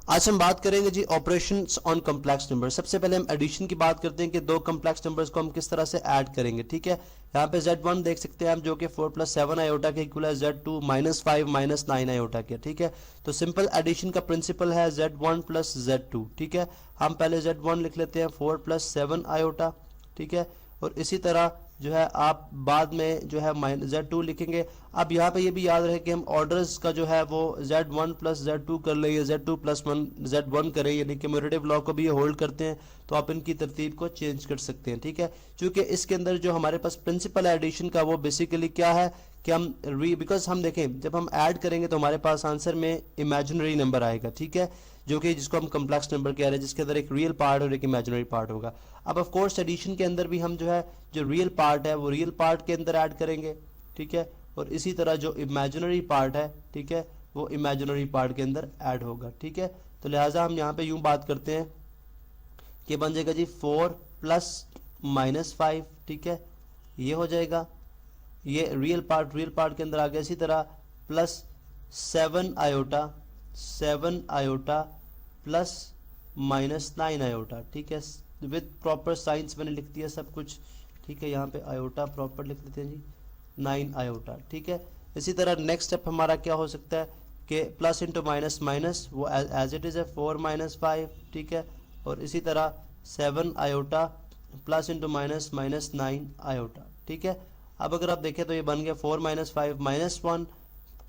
आज हम बात करेंगे जी ऑपरेशंस ऑन कॉम्प्लेक्स नंबर। सबसे पहले हम एडिशन की बात करते हैं कि दो कॉम्प्लेक्स नंबर्स को हम किस तरह से ऐड करेंगे। ठीक है, यहाँ पे Z1 देख सकते हैं हम, जो कि 4 + 7 आयोटा के इक्वल है Z2 -5 - 9 आयोटा के। ठीक है, तो सिंपल एडिशन का प्रिंसिपल है Z1 + Z2। ठीक है, हम पहले Z1 लिख लेते हैं 4 + 7 आयोटा। ठीक है, और इसी तरह जो है आप बाद में जो है Z2 लिखेंगे। अब यहाँ पे ये भी याद रहे कि हम ऑर्डर्स का जो है वो Z1 + Z2 कर ले, Z2 + 1 Z1 करें, यानी क्यूमुलेटिव लॉ को भी ये होल्ड करते हैं, तो आप इनकी तरतीब को चेंज कर सकते हैं। ठीक है, क्योंकि इसके अंदर जो हमारे पास प्रिंसिपल एडिशन का वो बेसिकली क्या है कि हम बिकॉज हम देखें जब हम ऐड करेंगे तो हमारे पास आंसर में इमेजिनरी नंबर आएगा। ठीक है, जो कि जिसको हम कॉम्प्लेक्स नंबर कह रहे हैं, जिसके अंदर एक रियल पार्ट और एक इमेजिनरी पार्ट होगा। अब ऑफ कोर्स एडिशन के अंदर भी हम जो है जो रियल पार्ट है वो रियल पार्ट के अंदर ऐड करेंगे। ठीक है, और इसी तरह जो इमेजिनरी पार्ट है, ठीक है, वो इमेजिनरी पार्ट के अंदर ऐड होगा। ठीक है, तो लिहाजा हम यहाँ पे यूं बात करते हैं कि बन जाएगा जी 4 + -5। ठीक है, ये हो जाएगा, ये रियल पार्ट के अंदर आ गया। इसी तरह +7 आयोटा +9 आयोटा। ठीक है, विद प्रॉपर साइंस मैंने लिख दिया सब कुछ। ठीक है, यहाँ पे आयोटा प्रॉपर लिख लेते हैं जी, 9 आयोटा। ठीक है, इसी तरह नेक्स्ट स्टेप हमारा क्या हो सकता है कि प्लस इंटू माइनस माइनस वो एज इट इज़ है 4 - 5। ठीक है, और इसी तरह 7 iota plus into minus minus 9 iota. ठीक है, अब अगर आप देखें तो ये बन गया 4 - 5 -1।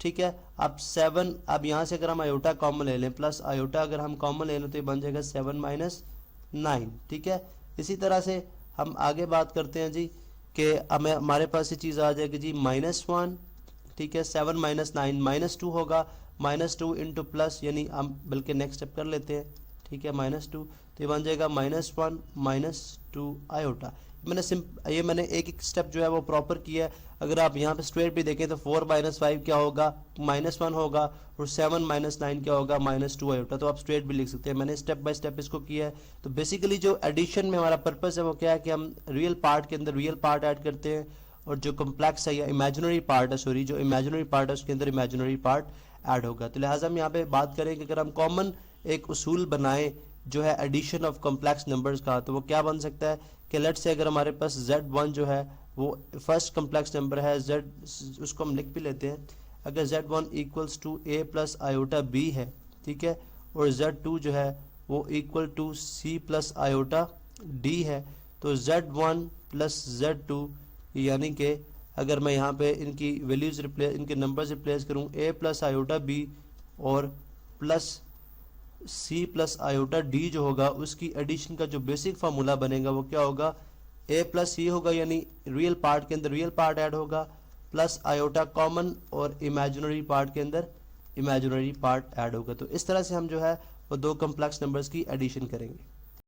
ठीक है, अब 7, अब यहाँ से अगर हम आयोटा कॉमन ले लें, प्लस आयोटा अगर हम कॉमन ले लें तो ये बन जाएगा 7 - 9। ठीक है, इसी तरह से हम आगे बात करते हैं जी कि हमें हमारे पास ये चीज़ आ जाएगी जी -1। ठीक है, 7 - 9 -2 होगा, -2 इंटू प्लस, यानी हम बल्कि नेक्स्ट स्टेप कर लेते हैं। ठीक है, -2, तो ये बन जाएगा -1 - 2 आयोटा। ये मैंने एक स्टेप जो है वो प्रॉपर किया है। अगर आप यहाँ पे स्ट्रेट भी देखें तो 4 - 5 क्या होगा, -1 होगा, और 7 - 9 क्या होगा, -2 आयोटा। तो आप स्ट्रेट भी लिख सकते हैं, मैंने स्टेप बाय स्टेप इसको किया है। तो बेसिकली जो एडिशन में हमारा पर्पस है वो क्या है कि हम रियल पार्ट के अंदर रियल पार्ट ऐड करते हैं, और जो कॉम्प्लेक्स है या इमेजिनरी पार्ट है, सॉरी, जो इमेजिनरी पार्ट है उसके अंदर इमेजिनरी पार्ट ऐड होगा। तो लिहाजा हम यहाँ पे बात करें कि अगर हम कॉमन एक उसूल बनाएं जो है एडिशन ऑफ कॉम्प्लेक्स नंबर्स का, तो वो क्या बन सकता है कि लेट्स से अगर हमारे पास Z1 जो है वो फर्स्ट कॉम्प्लेक्स नंबर है, Z उसको हम लिख भी लेते हैं। अगर Z1 = A + आयोटा B है, ठीक है, और Z2 जो है वो = C + आयोटा D है, तो Z1 + Z2 यानी कि अगर मैं यहाँ पे इनकी वैल्यूज इनके नंबर्स रिप्लेस करूँ, A + आयोटा B और प्लस C + आयोटा D जो होगा, उसकी एडिशन का जो बेसिक फार्मूला बनेगा वो क्या होगा, A + C होगा, यानी रियल पार्ट के अंदर रियल पार्ट ऐड होगा, प्लस आयोटा कॉमन, और इमेजिनरी पार्ट के अंदर इमेजिनरी पार्ट ऐड होगा। तो इस तरह से हम जो है वो दो कॉम्प्लेक्स नंबर्स की एडिशन करेंगे।